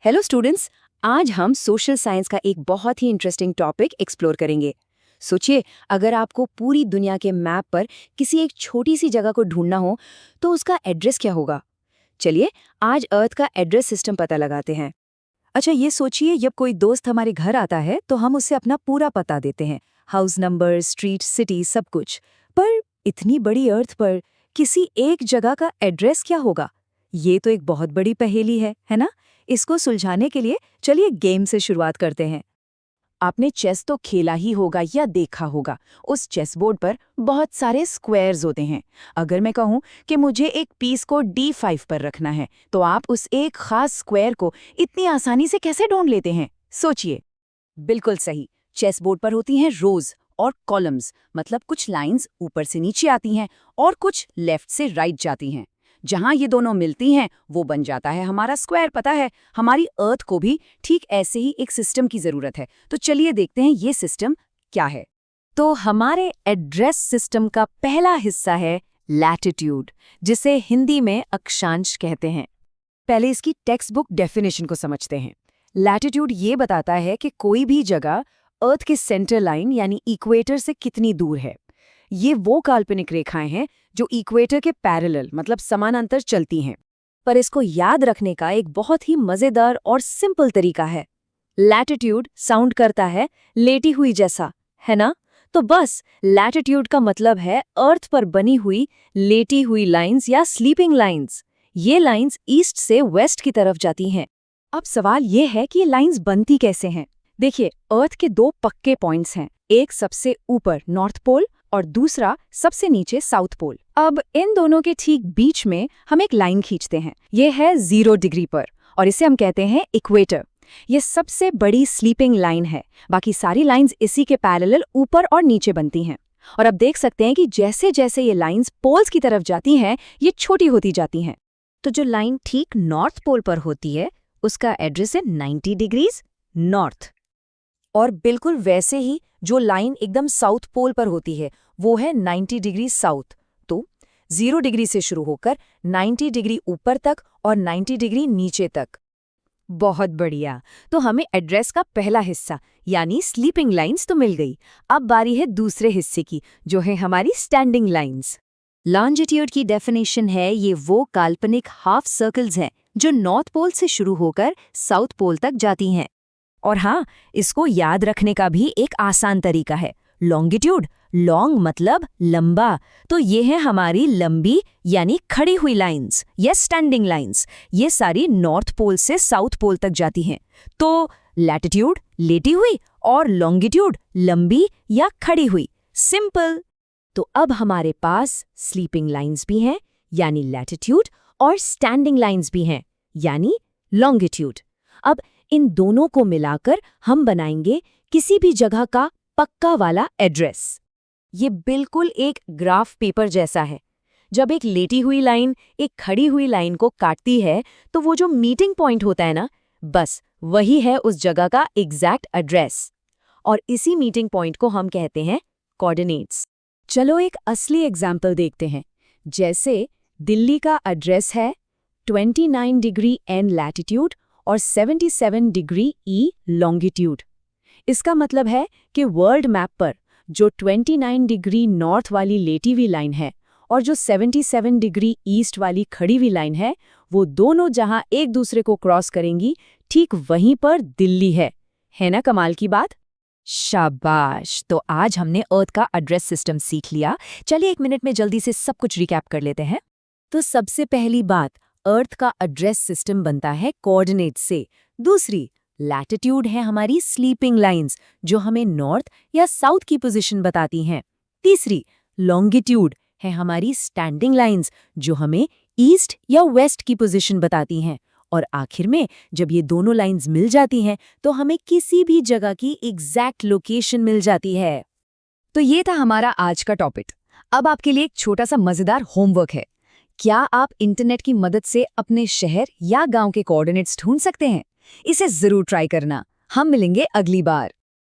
Hello students, आज हम social science का एक बहुत ही इंटरेस्टिंग टॉपिक एक्सप्लोर करेंगे। सोचिए, अगर आपको पूरी दुनिया के मैप पर किसी एक छोटी सी जगह को ढूंढना हो तो उसका एड्रेस क्या होगा। चलिए आज अर्थ का एड्रेस सिस्टम पता लगाते हैं। अच्छा, ये सोचिए, जब कोई दोस्त हमारे घर आता है तो हम उसे अपना पूरा पता देते हैं, हाउस नंबर, स्ट्रीट, सिटी, सब कुछ। पर इतनी बड़ी अर्थ पर किसी एक जगह का एड्रेस क्या होगा? ये तो एक बहुत बड़ी पहेली है ना? इसको सुलझाने के लिए चलिए गेम से शुरुआत करते हैं। आपने चेस तो खेला ही होगा या देखा होगा। उस चेस बोर्ड पर बहुत सारे स्क्वायर्स होते हैं। अगर मैं कहूं कि मुझे एक पीस को D5 पर रखना है, तो आप उस एक खास स्क्वायर को इतनी आसानी से कैसे ढूंढ लेते हैं? सोचिए। बिल्कुल सही। चेस बोर्ड पर होती हैं रोज और कॉलम्स, मतलब कुछ लाइंस ऊपर से नीचे आती हैं और कुछ लेफ्ट से राइट जाती हैं। जहां ये दोनों मिलती हैं वो बन जाता है हमारा स्क्वायर। पता है, हमारी अर्थ को भी ठीक ऐसे ही एक सिस्टम की जरूरत है। तो चलिए देखते हैं ये सिस्टम क्या है। तो हमारे एड्रेस सिस्टम का पहला हिस्सा है लैटिट्यूड, जिसे हिंदी में अक्षांश कहते हैं। पहले इसकी टेक्स्ट बुक डेफिनेशन को समझते हैं। लैटिट्यूड ये बताता है कि कोई भी जगह अर्थ के सेंटर लाइन यानी इक्वेटर से कितनी दूर है। ये वो काल्पनिक रेखाएं हैं जो इक्वेटर के पैरेलल मतलब समानांतर चलती हैं। पर इसको याद रखने का एक बहुत ही मजेदार और सिंपल तरीका है। लैटिट्यूड साउंड करता है लेटी हुई जैसा, है ना? तो बस लैटिट्यूड का मतलब है अर्थ पर बनी हुई लेटी हुई लाइंस या स्लीपिंग लाइंस। ये लाइंस ईस्ट से वेस्ट की तरफ जाती हैं। अब सवाल ये है कि ये लाइंस बनती कैसे हैं? देखिए, अर्थ के दो पक्के पॉइंट्स हैं, एक सबसे ऊपर नॉर्थ पोल और दूसरा सबसे नीचे साउथ पोल। अब इन दोनों के ठीक बीच में हम एक लाइन खींचते हैं। ये है 0 डिग्री पर और इसे हम कहते हैं इक्वेटर। ये सबसे बड़ी स्लीपिंग लाइन है। बाकी सारी लाइंस इसी के पैरेलल ऊपर और नीचे बनती हैं। और अब देख सकते हैं कि जैसे जैसे ये लाइंस पोल्स की तरफ जाती हैं, ये छोटी होती जाती हैं। तो जो लाइन ठीक नॉर्थ पोल पर होती है उसका एड्रेस है 90 डिग्रीज नॉर्थ। और बिल्कुल वैसे ही जो लाइन एकदम साउथ पोल पर होती है वो है 90 डिग्री साउथ। तो 0 डिग्री से शुरू होकर 90 डिग्री ऊपर तक और 90 डिग्री नीचे तक। बहुत बढ़िया। तो हमें एड्रेस का पहला हिस्सा यानी स्लीपिंग लाइंस तो मिल गई। अब बारी है दूसरे हिस्से की, जो है हमारी स्टैंडिंग लाइंस। लॉन्जिट्यूड की डेफिनेशन है ये वो काल्पनिक हाफ सर्कल्स हैं जो नॉर्थ पोल से शुरू होकर साउथ पोल तक जाती हैं। और हाँ, इसको याद रखने का भी एक आसान तरीका है। लॉन्गिट्यूड, लॉन्ग मतलब लंबा, तो ये है हमारी लंबी यानी खड़ी हुई लाइंस या स्टैंडिंग लाइंस। ये सारी नॉर्थ पोल से साउथ पोल तक जाती हैं। तो लैटिट्यूड लेटी हुई और लॉन्गिट्यूड लंबी या खड़ी हुई। सिंपल। तो अब हमारे पास स्लीपिंग लाइंस भी हैं यानी लैटिट्यूड और स्टैंडिंग लाइंस भी हैं यानी लॉन्गिट्यूड। अब इन दोनों को मिलाकर हम बनाएंगे किसी भी जगह का पक्का वाला एड्रेस। ये बिल्कुल एक ग्राफ पेपर जैसा है। जब एक लेटी हुई लाइन एक खड़ी हुई लाइन को काटती है तो वो जो मीटिंग पॉइंट होता है ना, बस वही है उस जगह का एग्जैक्ट एड्रेस। और इसी मीटिंग पॉइंट को हम कहते हैं कोऑर्डिनेट्स। चलो एक असली एग्जाम्पल देखते हैं। जैसे दिल्ली का एड्रेस है 29 डिग्री N लैटिट्यूड और 77 डिग्री E लॉन्गिट्यूड। इसका मतलब है कि वर्ल्ड मैप पर जो 29 डिग्री नॉर्थ वाली लेटी हुई लाइन है और जो 77 डिग्री ईस्ट वाली खड़ी हुई लाइन है, वो दोनों जहां एक दूसरे को क्रॉस करेंगी, ठीक वहीं पर दिल्ली है ना कमाल की बात? शाबाश। तो आज हमने अर्थ का एड्रेस सिस्टम सीख लिया। चलिए 1 मिनट में जल्दी से सब कुछ रिकैप कर लेते हैं। तो सबसे पहली बात, अर्थ का एड्रेस सिस्टम बनता है कोऑर्डिनेट से। दूसरी, लैटिट्यूड है हमारी स्लीपिंग लाइंस जो हमें नॉर्थ या साउथ की पोजीशन बताती हैं। तीसरी, लॉन्गिट्यूड है हमारी स्टैंडिंग लाइंस जो हमें ईस्ट या वेस्ट की पोजीशन बताती हैं। और आखिर में जब ये दोनों लाइंस मिल जाती हैं तो हमें किसी भी जगह की एग्जैक्ट लोकेशन मिल जाती है। तो ये था हमारा आज का टॉपिक। अब आपके लिए एक छोटा सा मजेदार होमवर्क है। क्या आप इंटरनेट की मदद से अपने शहर या गांव के कोऑर्डिनेट्स ढूंढ सकते हैं? इसे जरूर ट्राई करना। हम मिलेंगे अगली बार।